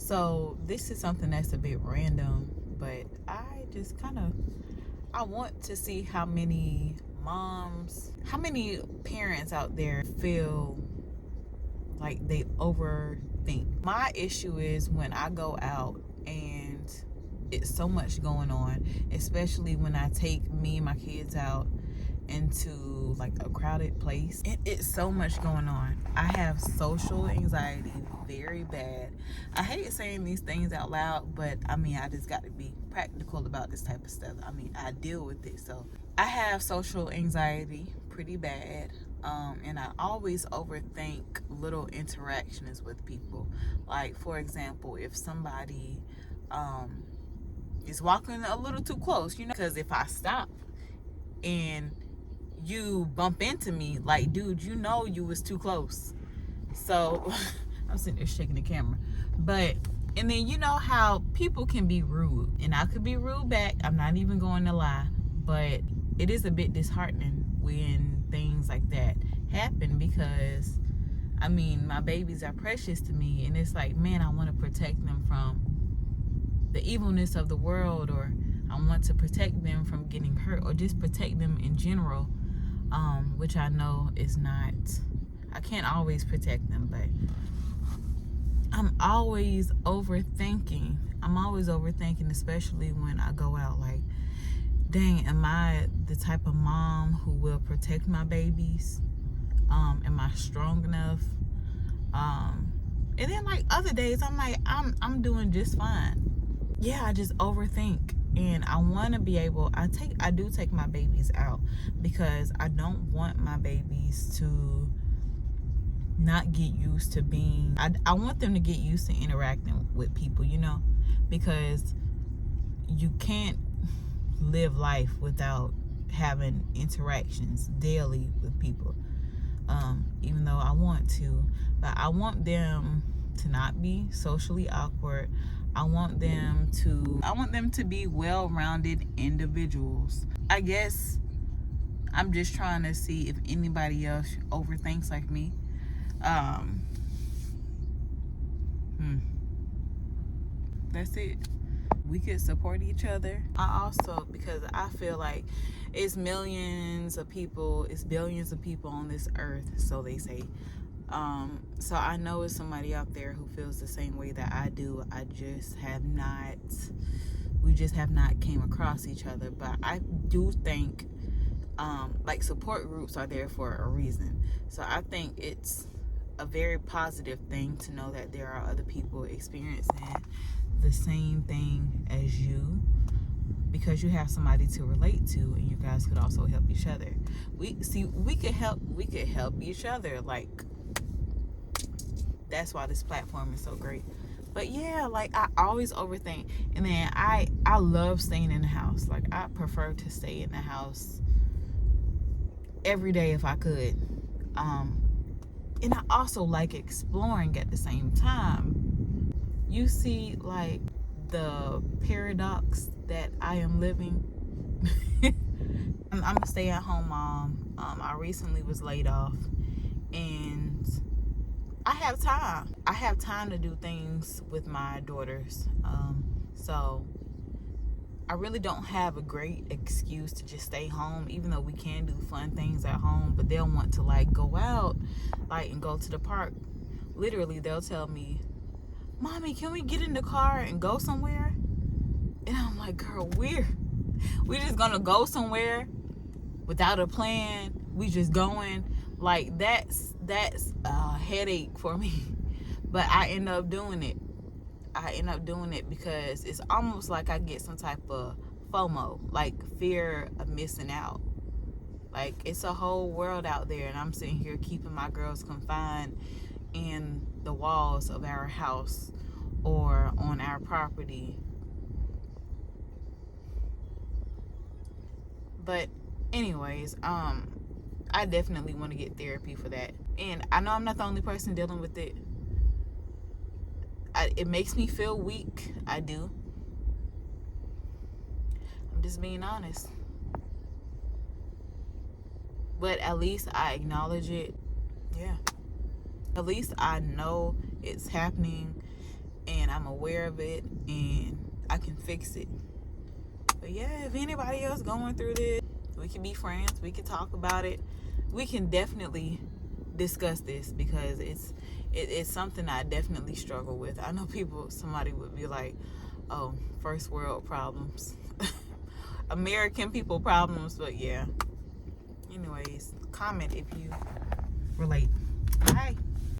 So this is something that's a bit random, but I want to see how many parents out there feel like they overthink. My issue is when I go out and it's so much going on, especially when I take me and my kids out into like a crowded place. It's so much going on. I have social anxiety very bad. I hate saying these things out loud, but I mean, I just got to be practical about this type of stuff. I mean, I deal with it. So I have social anxiety pretty bad. And I always overthink little interactions with people. Like, for example, if somebody is walking a little too close, because if I stop and you bump into me, like, dude, you was too close. So I'm sitting there shaking the camera. But, and then you know how people can be rude, and I could be rude back. I'm not even going to lie, but it is a bit disheartening when things like that happen, because I mean, my babies are precious to me, and it's like, man, I want to protect them from the evilness of the world, or I want to protect them from getting hurt, or just protect them in general, which I know is not, I can't always protect them, but I'm always overthinking, especially when I go out. Like, dang, am I the type of mom who will protect my babies? Am I strong enough? And then like other days, I'm like, I'm doing just fine. Yeah, I just overthink, and I want to be able. I do take my babies out because I don't want my babies to not get used to being. I want them to get used to interacting with people, because you can't live life without having interactions daily with people. Even though I want to, but I want them to not be socially awkward. I want them to be well-rounded individuals. I guess I'm just trying to see if anybody else overthinks like me. That's it. We could support each other. I also, because I feel like it's billions of people on this earth, so they say. So I know it's somebody out there who feels the same way that I do. We just have not came across each other. But I do think, like, support groups are there for a reason. So I think it's a very positive thing to know that there are other people experiencing the same thing as you, because you have somebody to relate to, and you guys could also help each other. We could help each other. Like, that's why this platform is so great. But yeah, like, I always overthink, and then I love staying in the house. Like, I prefer to stay in the house every day if I could. And I also like exploring at the same time. You see, like, the paradox that I am living. I'm a stay-at-home mom. I recently was laid off, and I have time. I have time to do things with my daughters. So I really don't have a great excuse to just stay home, even though we can do fun things at home. But they'll want to, like, go out, like, and go to the park. Literally, they'll tell me, "Mommy, can we get in the car and go somewhere?" And I'm like, girl, we're just gonna go somewhere without a plan. We just going. Like, that's a headache for me. But I end up doing it. Because it's almost like I get some type of FOMO, like fear of missing out. Like, it's a whole world out there, and I'm sitting here keeping my girls confined in the walls of our house or on our property. But anyways, I definitely want to get therapy for that. And I know I'm not the only person dealing with it. It makes me feel weak. I do. I'm just being honest. But at least I acknowledge it. Yeah. At least I know it's happening, and I'm aware of it, and I can fix it. But yeah, if anybody else going through this, we can be friends. We can talk about it. We can definitely discuss this, because it's something I definitely struggle with. I know somebody would be like, oh, first world problems. American people problems, but yeah. Anyways, comment if you relate. Bye.